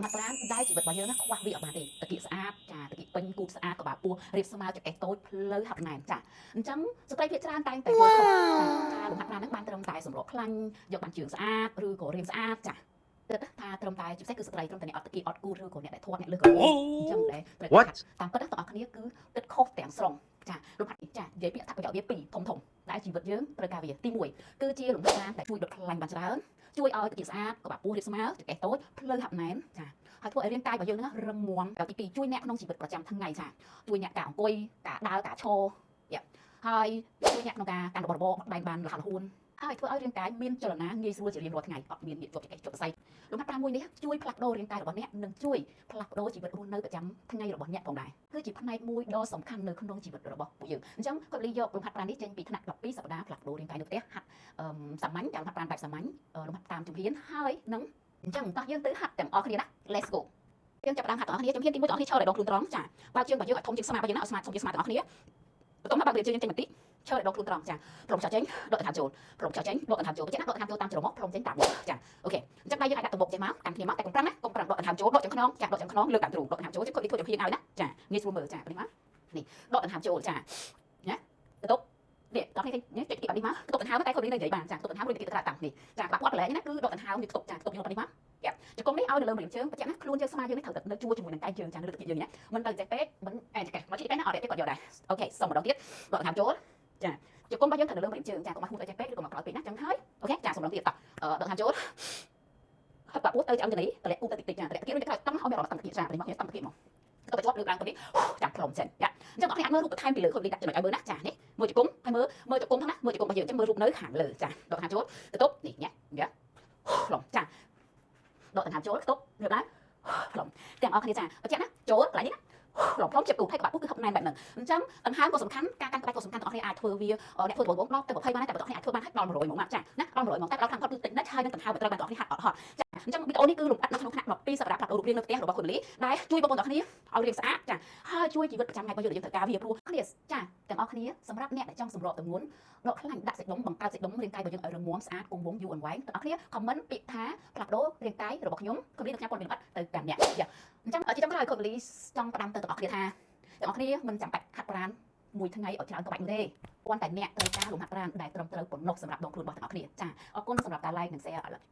mặt láได้chỉ vật bao nhiêu nó khoa vị ở bàn thì tật kỵ sạ trà tật kỵ pin cụp sạ của bà pua riệp smile cho cái tối lơi hạt này trà chẳngสเปรย์เพชรจ้างแต่เวอร์คถ้าหลุมหักร้านนักบ้านตรมตายสมรสคลั่งยกบันจืดสะอาดหรือโกเรียมสะอาดจ้ะถ้าตรมตายจุดแท้คือสเปรย์ตรมแต่เนี่ยออตตะกี้ออตกูหรือโกเนี่ยได้ทวดเนี่ยเลือกกันจังเลยตามก็ได้ต่อคันนี้คือติดโคตรแต่งสรงจ้ะหลุมหักจ้ะเย็บเปียทักไปเจาะเย็บปีถมได้จีบเยิ้มประกาศเวียตีมวยคือเจี๊ยหลุมหักร้านแต่ช่วยดคลั่งบันจ้าช่วยเอาตะกี้สะอาดกับแบบปูเรียบสมาร์ทแก่โต๊ะเพลิงหักแหนจ้ะให้ทั่วเรียงกายแบบเยอะนะเรื่องม้วนแบบปีช่วยแนบน้องจีบประจำทั้งไงจ้ะช่วยแนบกะกุยกะดาวกะโชហើយជួយអ្នកក្នុងការកាន់របស់ដៃបានលះហួនហើយធ្វើឲ្យរាងកាយមានចលនាងាយស្រួលជារៀងរាល់ថ្ងៃអត់មានជាប់ចែកចុកស្អីលំហាត់ប្រាំមួយនេះជួយផ្លាស់ប្ដូររាងកាយរបស់អ្នកនិងជួយផ្លាស់ប្ដូរជីវិតរស់នៅប្រចាំថ្ងៃរបស់អ្នកផងដែរគឺជាផ្នែកមួយដ៏សំខាន់នៅក្នុងជីវិតរបស់ពួកយើងអញ្ចឹងគាត់លីយកលំហាត់ប្រាំនេះចេញពីថ្នាក់12សប្តាហ៍ផ្លាស់ប្ដូររាងកាយនៅផ្ទះហាត់សាមញ្ញការលំហាត់ប្រាំបែបសាមញ្ញលំហាត់តាមជំហានហើយនឹងអញ្ចឹងតោះយើងទៅហាត់ទាំងអស់គ្នាណា Let's go យើងចាប់ផ្ដើមហាត់ទាំងអស់គ្នាជំហានទី1ទាំងអស់គ្នាឈរឲ្យដងខ្លួនត្រង់ចាបើជើងរបស់យើងឲ្យធំជាងស្មារបស់យើងណាឲ្យស្មាធំជាងស្មាទាំងអស់គ្នាបន្ទាប់មកបើយើងជើងចេញបន្តិចឈរឲ្យដងខ្លួនត្រង់ចាព្រមចោលចេញដកដង្ហើមចូលព្រមចោលចេញដកដង្ហើមចូលបញ្ជាក់ណាដកដង្ហើមចូលតាមច្រមុះព្រមចេញតាមមុខចាអូខេអញ្ចឹងដៃយើងអាចដាក់ទៅមុខចេញមកកាន់គ្នាមកតែកុំប្រាំណាកុំប្រាំដកដង្ហើមចូលដកចង្ខ្នងចាដកចង្ខ្នងលើកតាមទ្រូដកដង្ហើមចូលជួយធ្វើចំហៀងឲ្យណាចាងាយស្រួលមើលចានេះមកនេះដកដង្ហើមចូលចាណាទៅតុបនេះដល់នេះនេះចុចគីបាត់នេះមកតុបដង្ហើមតែខ្លួននេះនៅនិយាយបានចាតុបដង្ហើមរួចគីទៅតាមនេះចាបាក់ពាត់កន្លែងណាគឺដកដង្ហើមនេះតុបចាតុបយកទៅនេះមកជង្គង់នេះឲ្យនៅលើម្រាមជើងបញ្ជាក់ណាខ្លួនយើងស្មាយើងនេះត្រូវតែនៅជួរជាមួយនឹងដៃជើងចាលើទឹកយើងណាមិនទៅចេះពេកមិនចេះមកជិះពេកណាអត់ទេគាត់យកដែរអូខេសុំម្ដងទៀតដកដង្ហើមចូលចាជង្គង់របស់យើងត្រូវនៅលើម្រាមជើងចាកុំមកហួតឲ្យចេះពេកឬក៏មកក្រោយពេកណាចឹងហើយអូខេចាសុំម្ដងទៀតតដកដង្ហើមចូលហើយបាក់ពោះទៅចាំទៅនេះតម្លាក់គូទៅតិចតិចចាតម្លាក់គៀនទៅតាមឲ្យមានអារម្មណ៍តាំងគៀនចានេះមកតាំងគៀនមកទៅបញ្ចប់លើកឡើងទៅនេះចាំផ្លុំចេញចាអញ្ចឹងអត់អ្នកមើលរូបបន្ថែមពីលើខ្លួននេះដាក់ចំណុចឲ្យមើលណាចានេះមើលជង្គង់ហើយមើលជង្គង់ហ្នឹងណាមើលជង្គង់របស់យើងអញ្ចឹងមើលរូបនៅខាងលើចាដកដង្ហើមចូលទៅតុបនេះញ៉ាផ្លុំចាដកដង្ហើមចូលទៅតុបរៀបឡើងផ្លុំទាំងអស់គ្នាចាបញ្ជាក់ណាចូលកន្លែងនេះណាផ្លុំជាប់គូហើយក្បាក់ពោះគឺហឹកណែនបែបហ្នឹងអញ្ចឹងដង្ហើមក៏សំខាន់ការកាន់ក្បាច់ក៏សំខាន់ទាំងអស់គ្នាអាចធ្វើវាអ្នកធ្វើបងដល់ទៅ20បានតែបងអាចធ្វើបានឲ្យដល់100ហ្មងចាណាដល់100ហ្មងតែដល់ខាងគាត់គឺតិចណាស់ហើយនឹងដង្ហើមត្រូវបានបងហាត់អត់ហត់ចាអញ្ចឹងវីដេអូនេះគឺលំអិតនៅក្នុងថ្នាក់12សប្តាហ៍ផ្លាស់ប្ដូររូបរាងនៅផ្ទះរបស់คุณលីដែលជួយបងប្អូនទាំងអស់គ្នាឲ្យរាងស្អាតចាហើយជួយជីវិតប្រចាំថ្ងៃរបស់យើងត្រូវការវាព្រោះគ្នាចាទាំងអស់គ្នាសម្រាប់អ្នកដែលចង់សម្របទម្ងន់ដកខ្លាញ់ដាក់សាច់ដុំបង្កើតសាច់ដុំរាងកាយរបស់យើងឲ្យរឹងមាំស្អាតគង់វង្សយូរអង្វែងទាំងអស់គ្នាខមមិនពាក្យថាផ្លាស់ប្ដូររាងកាយរបស់ខ្ញុំខ្ញុំនឹងផ្ញើព័ត៌មានលម្អិតទៅកាន់អ្នកចាអញ្ចឹងជាចុងក្រោយគាត់លីចង់ផ្ដាំទៅទាំងអស់គ្នាថាទាំងអស់គ្នាមិនចាំបាច់ហាត់ប្រាណមួយថ្ងៃឲ្យច្រើនក្បាច់ទេគ្រាន់តែអ្នកត្រូវការលំហាត់ប្រាណដែលត្រឹមត្រូវប៉ុណ្ណោះសម្រាប់ដងខ្លួនរបស់ទាំងអស់គ្នាចាអរគុណសម្រាប់ការ like និង share ឥឡូវ